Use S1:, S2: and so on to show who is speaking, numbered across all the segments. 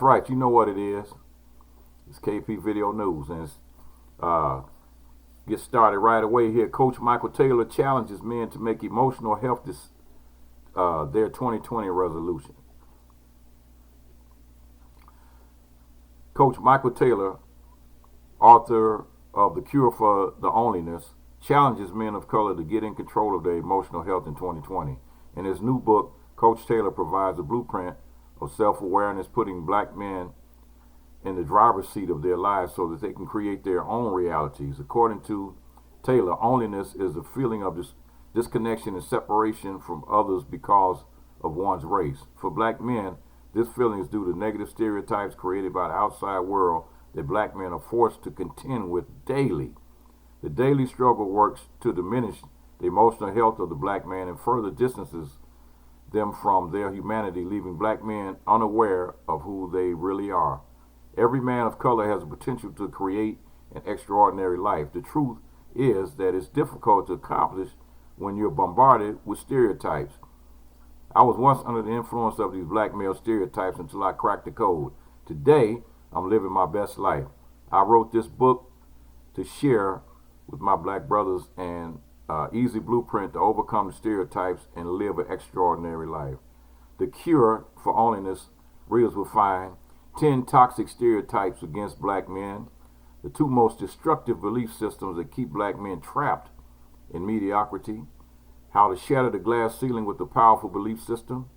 S1: That's right. You know what it is. It's KP Video News, and it's, get started right away here. Coach Michael Taylor challenges men to make emotional health their 2020 resolution. Coach Michael Taylor, author of The Cure for the Loneliness, challenges men of color to get in control of their emotional health in 2020. In his new book, Coach Taylor provides a blueprint of self-awareness, putting black men in the driver's seat of their lives so that they can create their own realities. According to Taylor, loneliness is a feeling of disconnection and separation from others because of one's race. For black men, this feeling is due to negative stereotypes created by the outside world that black men are forced to contend with daily. The daily struggle works to diminish the emotional health of the black man and further distances them from their humanity, leaving black men unaware of who they really are. Every man of color has the potential to create an extraordinary life. The truth is that it's difficult to accomplish when you're bombarded with stereotypes. I was once under the influence of these black male stereotypes until I cracked the code. Today, I'm living my best life. I wrote this book to share with my black brothers an easy blueprint to overcome the stereotypes and live an extraordinary life. The Cure for Loneliness readers will find 10 toxic stereotypes against black men, the 2 most destructive belief systems that keep black men trapped in mediocrity, how to shatter the glass ceiling with a powerful belief system,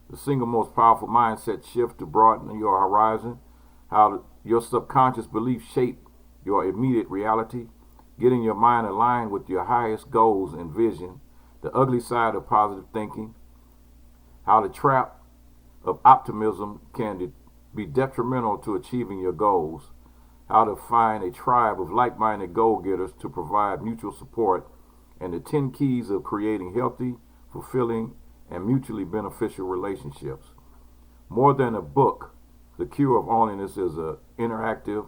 S1: the single most powerful mindset shift to broaden your horizon, how your subconscious beliefs shape your immediate reality, getting your mind aligned with your highest goals and vision, the ugly side of positive thinking, how the trap of optimism can be detrimental to achieving your goals, how to find a tribe of like-minded goal-getters to provide mutual support, and the 10 keys of creating healthy, fulfilling, and mutually beneficial relationships. More than a book, The Cure of Loneliness is an interactive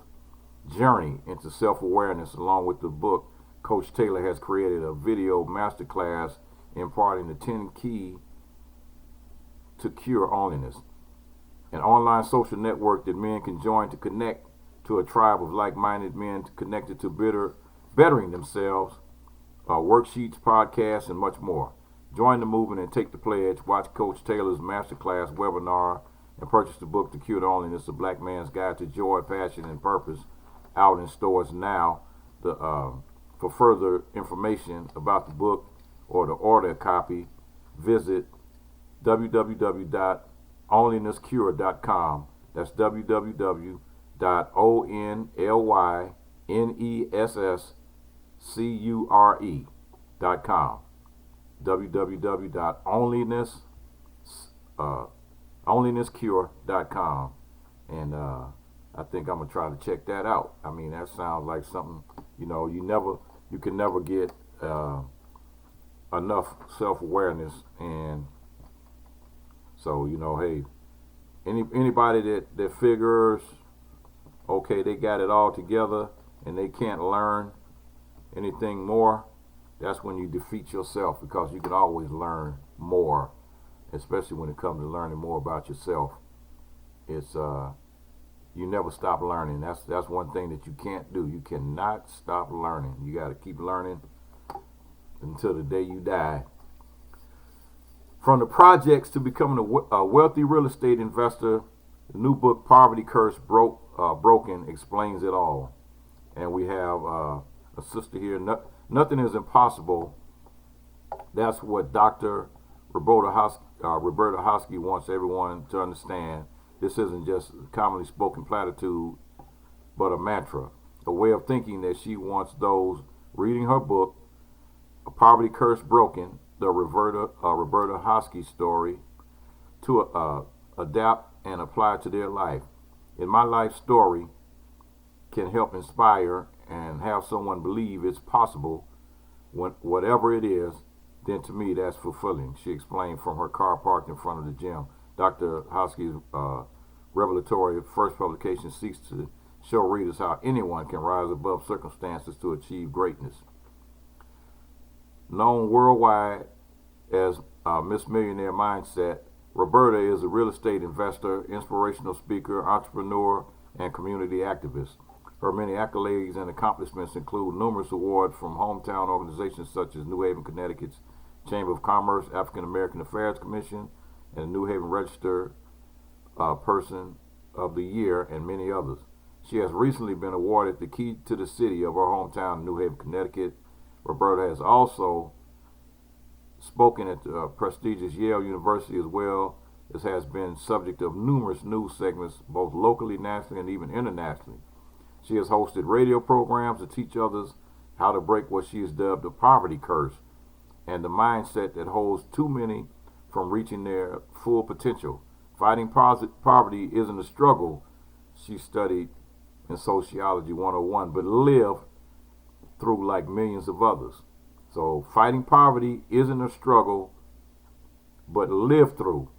S1: journey into self-awareness. Along with the book, Coach Taylor has created a video masterclass imparting the 10 keys to cure loneliness, an online social network that men can join to connect to a tribe of like-minded men connected to bettering themselves, worksheets, podcasts, and much more. Join the movement and take the pledge. Watch Coach Taylor's masterclass webinar and purchase the book, The Cure to Loneliness, A Black Man's Guide to Joy, Passion, and Purpose, out in stores now. For further information about the book or to order a copy, visit www.onlynesscure.com. That's www.onlynesscure.com. www.onlynesscure.com. And I think I'm gonna try to check that out. I mean, that sounds like something, you can never get enough self-awareness. And so, hey, anybody that figures, okay, they got it all together and they can't learn anything more, that's when you defeat yourself, because you can always learn more, especially when it comes to learning more about yourself. It's you never stop learning. That's one thing that you can't do. You cannot stop learning. You got to keep learning until the day you die. From the projects to becoming a wealthy real estate investor, the new book, Poverty Curse Broken, explains it all. And we have a sister here. Nothing is impossible. That's what Dr. Roberta Hosky wants everyone to understand. This isn't just a commonly spoken platitude, but a mantra, a way of thinking that she wants those reading her book, A Poverty Curse Broken, the Roberta Hosky story, to adapt and apply to their life. In my life story can help inspire and have someone believe it's possible, whatever it is, then to me that's fulfilling, she explained from her car parked in front of the gym. Dr. Hosky's revelatory first publication seeks to show readers how anyone can rise above circumstances to achieve greatness. Known worldwide as Miss Millionaire Mindset, Roberta is a real estate investor, inspirational speaker, entrepreneur, and community activist. Her many accolades and accomplishments include numerous awards from hometown organizations such as New Haven, Connecticut's Chamber of Commerce, African American Affairs Commission, and the New Haven Register Person of the Year, and many others. She has recently been awarded the key to the city of her hometown, New Haven, Connecticut. Roberta has also spoken at the prestigious Yale University, as well as has been subject of numerous news segments, both locally, nationally, and even internationally. She has hosted radio programs to teach others how to break what she has dubbed the poverty curse and the mindset that holds too many from reaching their full potential. Fighting poverty isn't a struggle, she studied in Sociology 101, but lived through like millions of others. So fighting poverty isn't a struggle, but live through.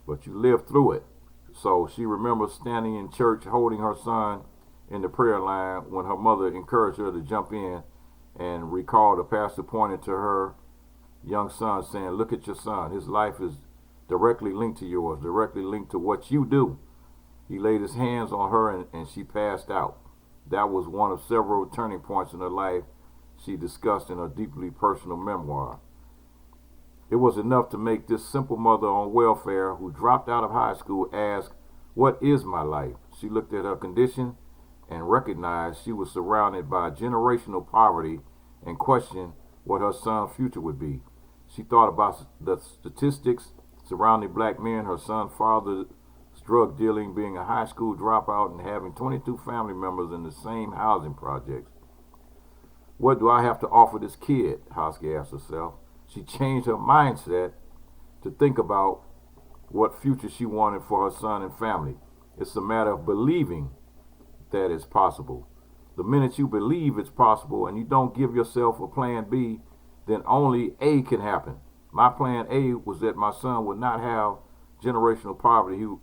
S1: But you live through it. So she remembers standing in church holding her son in the prayer line when her mother encouraged her to jump in, and recalled the pastor pointing to her young son saying, "Look at your son. His life is directly linked to yours, directly linked to what you do." He laid his hands on her and she passed out. That was one of several turning points in her life she discussed in her deeply personal memoir. It was enough to make this simple mother on welfare who dropped out of high school ask, "What is my life?" She looked at her condition and recognized she was surrounded by generational poverty and questioned what her son's future would be. She thought about the statistics surrounding black men, her son's father's drug dealing, being a high school dropout, and having 22 family members in the same housing projects. What do I have to offer this kid? Hosky asked herself. She changed her mindset to think about what future she wanted for her son and family. It's a matter of believing that it's possible. The minute you believe it's possible and you don't give yourself a plan B, then only A can happen. My plan A was that my son would not have generational poverty. He would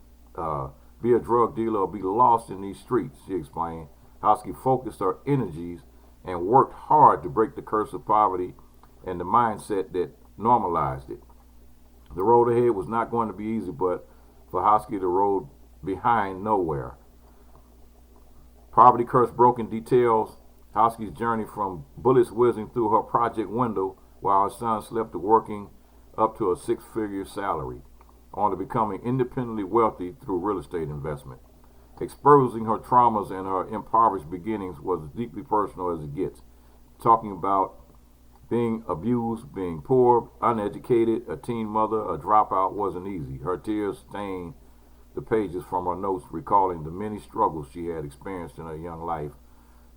S1: be a drug dealer or be lost in these streets, she explained. Hosky focused her energies and worked hard to break the curse of poverty and the mindset that normalized it. The road ahead was not going to be easy, but for Hosky, the road behind nowhere. Poverty Curse Broken details Hosky's journey from bullets whizzing through her project window while her son slept to working up to a six-figure salary, on to becoming independently wealthy through real estate investment. Exposing her traumas and her impoverished beginnings was as deeply personal as it gets. Talking about being abused, being poor, uneducated, a teen mother, a dropout wasn't easy. Her tears stained the pages from her notes, recalling the many struggles she had experienced in her young life.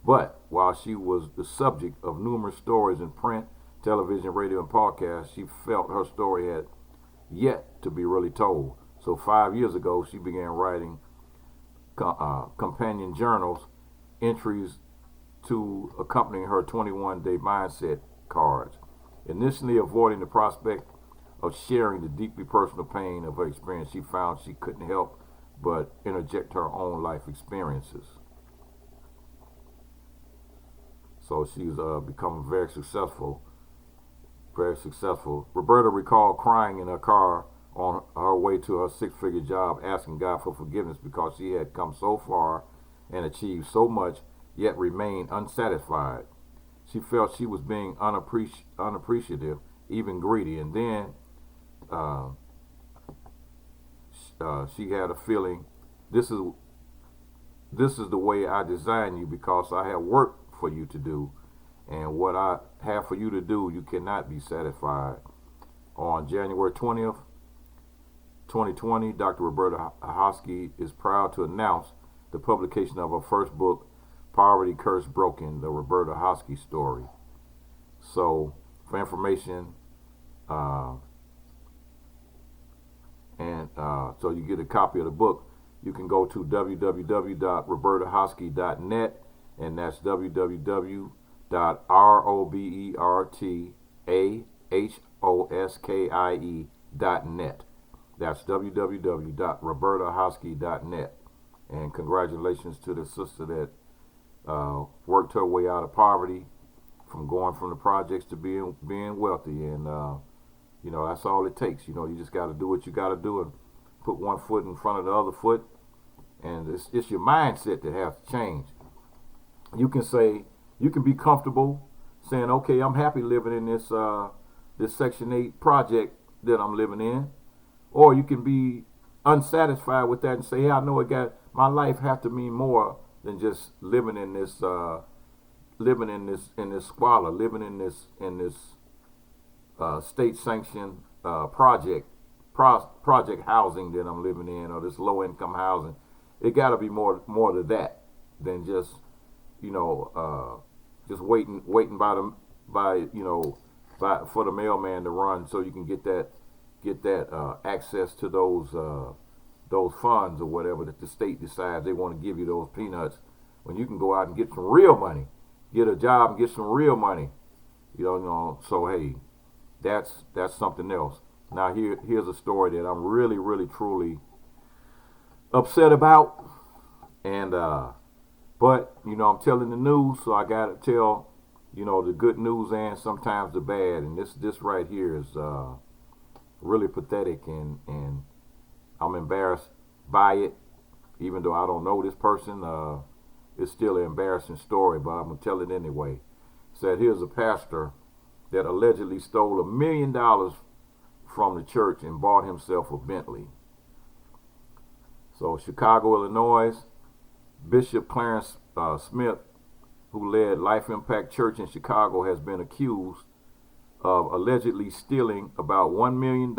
S1: But while she was the subject of numerous stories in print, television, radio, and podcasts, she felt her story had yet to be really told. So 5 years ago, she began writing companion journals, entries to accompany her 21-day mindset cards, initially avoiding the prospect of sharing the deeply personal pain of her experience. She found she couldn't help but interject her own life experiences. So she's become very successful. Roberta recalled crying in her car on her way to her six-figure job, asking God for forgiveness because she had come so far and achieved so much, yet remained unsatisfied. She felt she was being unappreciative, even greedy, and then she had a feeling, this is the way I designed you, because I have work for you to do, and what I have for you to do, you cannot be satisfied. On January 20th, 2020, Dr. Roberta Hosky is proud to announce the publication of her first book, Poverty Curse Broken, the Roberta Hosky Story. So for information, so you get a copy of the book, you can go to www.robertahosky.net, and that's www.robertahosky.net. That's www.robertahosky.net. And congratulations to the sister that worked her way out of poverty, from going from the projects to being wealthy. And You know, that's all it takes. You know, you just got to do what you got to do and put one foot in front of the other foot. And it's your mindset that has to change. You can be comfortable saying, okay, I'm happy living in this Section 8 project that I'm living in. Or you can be unsatisfied with that and say, hey, I know my life have to mean more than just living in this squalor, living in this state sanctioned project housing that I'm living in, or this low income housing. It got to be more to that than just just waiting for the mailman to run so you can get that access to those funds or whatever that the state decides they want to give you, those peanuts, when you can go out and get some real money, get a job and get some real money. So hey, that's something else. Now here's a story that I'm really, really, truly upset about, and but I'm telling the news, so I gotta tell the good news and sometimes the bad. And this right here is really pathetic, and I'm embarrassed by it, even though I don't know this person. It's still an embarrassing story, but I'm gonna tell it anyway. Said here's a pastor that allegedly stole $1 million from the church and bought himself a Bentley. So Chicago, Illinois, Bishop Clarence Smith, who led Life Impact Church in Chicago, has been accused of allegedly stealing about $1 million,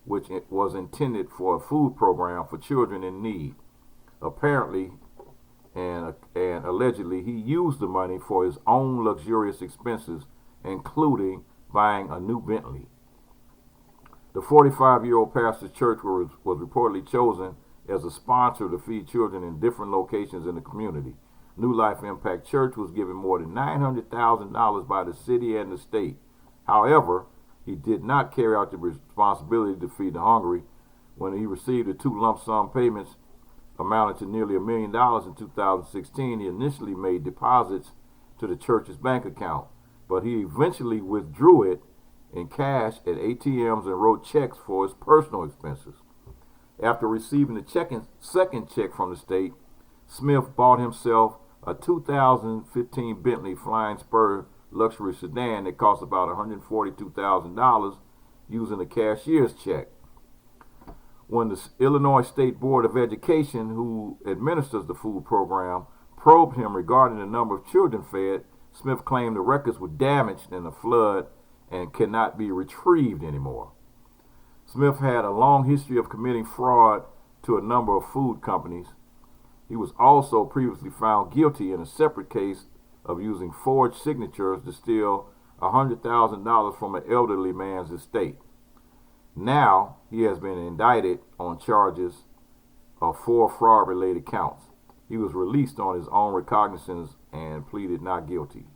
S1: which was intended for a food program for children in need. Apparently, and allegedly, he used the money for his own luxurious expenses, including buying a new Bentley. The 45-year-old pastor's church was reportedly chosen as a sponsor to feed children in different locations in the community. New Life Impact Church was given more than $900,000 by the city and the state. However, he did not carry out the responsibility to feed the hungry. When he received the 2 lump sum payments amounted to nearly $1 million in 2016, he initially made deposits to the church's bank account, but he eventually withdrew it in cash at ATMs and wrote checks for his personal expenses. After receiving the second check from the state, Smith bought himself a 2015 Bentley Flying Spur luxury sedan that cost about $142,000 using a cashier's check. When the Illinois State Board of Education, who administers the food program, probed him regarding the number of children fed, Smith claimed the records were damaged in a flood and cannot be retrieved anymore. Smith had a long history of committing fraud to a number of food companies. He was also previously found guilty in a separate case of using forged signatures to steal $100,000 from an elderly man's estate. Now, he has been indicted on charges of 4 fraud-related counts. He was released on his own recognizance and pleaded not guilty.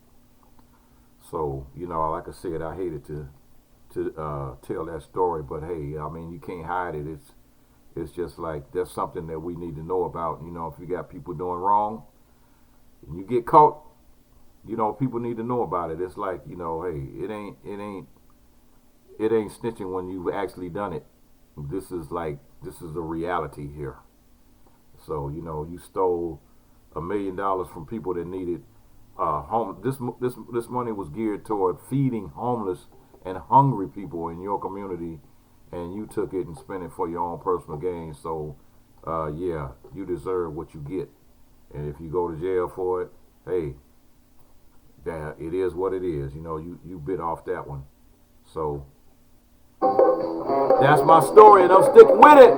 S1: So, like I said, I hated to tell that story, but hey, I mean, you can't hide it. It's just like that's something that we need to know about. If you got people doing wrong and you get caught, people need to know about it. It's like, hey, it ain't snitching when you've actually done it. This is a reality here. So, you stole $1 million from people that needed home. This money was geared toward feeding homeless and hungry people in your community, and you took it and spent it for your own personal gain. So, yeah, you deserve what you get. And if you go to jail for it, hey, that it is what it is. You bit off that one. So that's my story, and I'm sticking with it.